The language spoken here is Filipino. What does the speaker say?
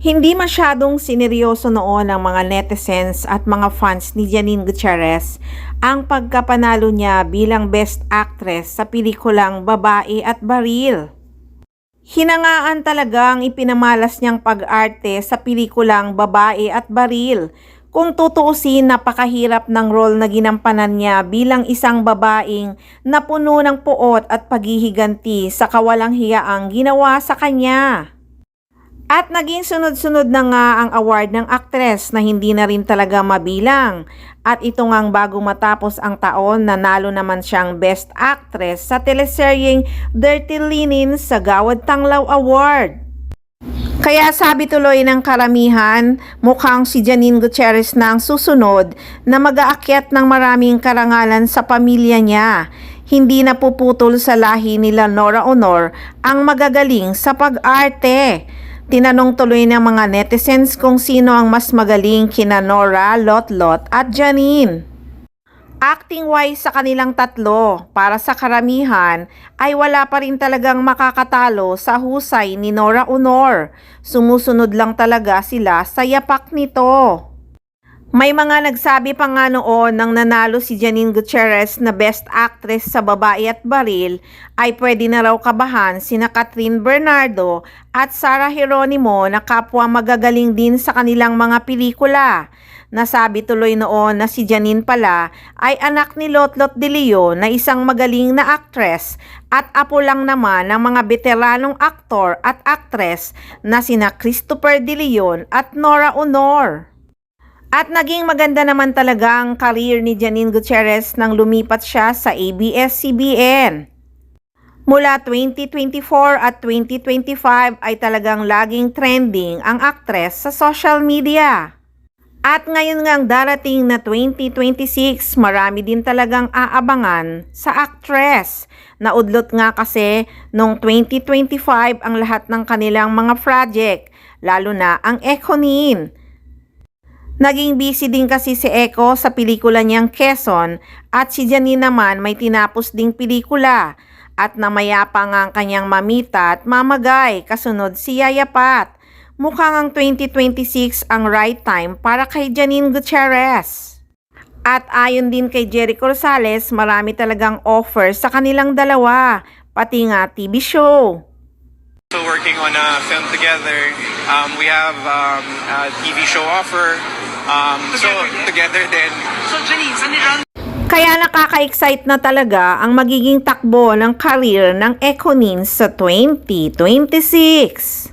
Hindi masyadong sineryoso noon ng mga netizens at mga fans ni Janine Gutierrez ang pagkapanalo niya bilang Best Actress sa pelikulang Babae at Baril. Hinangaan talagang ipinamalas niyang pag-arte sa pelikulang Babae at Baril. Kung tutuusin, napakahirap ng role na ginampanan niya bilang isang babaeng napuno ng puot at paghihiganti sa kawalang hiyaang ginawa sa kanya. At naging sunod-sunod na nga ang award ng aktres na hindi na rin talaga mabilang. At ito ngang bago matapos ang taon, nanalo naman siyang Best Actress sa teleseryeng Dirty Linen sa Gawad Tanglaw Award. Kaya sabi tuloy ng karamihan, mukhang si Janine Gutierrez na ang susunod na mag-aakyat ng maraming karangalan sa pamilya niya. Hindi na puputol sa lahi nila Nora Aunor ang magagaling sa pag-arte. Tinanong tuloy ng mga netizens kung sino ang mas magaling kina Nora, Lotlot at Janine. Acting-wise sa kanilang tatlo, para sa karamihan ay wala pa rin talagang makakatalo sa husay ni Nora Aunor. Sumusunod lang talaga sila sa yapak nito. May mga nagsabi pa nga noon nang nanalo si Janine Gutierrez na Best Actress sa Babae at Baril ay pwede na raw kabahan sina Catherine Bernardo at Sarah Geronimo na kapwa magagaling din sa kanilang mga pelikula. Nasabi tuloy noon na si Janine pala ay anak ni Lotlot de Leon na isang magaling na actress at apo lang naman ng mga veteranong aktor at actress na sina Christopher de Leon at Nora Aunor. At naging maganda naman talaga ang career ni Janine Gutierrez nang lumipat siya sa ABS-CBN. Mula 2024 at 2025 ay talagang laging trending ang aktres sa social media. At ngayon ngang darating na 2026, marami din talagang aabangan sa aktres. Naudlot nga kasi noong 2025 ang lahat ng kanilang mga project, lalo na ang Econin. Naging busy din kasi si Eco sa pelikula niyang Quezon at si Janine naman may tinapos ding pelikula at namaya pa nga ang kanyang mamita at mamagay kasunod si Yaya Pat. Mukhang ang 2026 ang right time para kay Janine Gutierrez. At ayon din kay Jericho Rosales, marami talagang offer sa kanilang dalawa, pati nga TV show. So working on a film together, we have a TV show offer. So together then. So Janine, saan ni Ron? Kaya nakaka-excite na talaga ang magiging takbo ng career ng Econin sa 2026.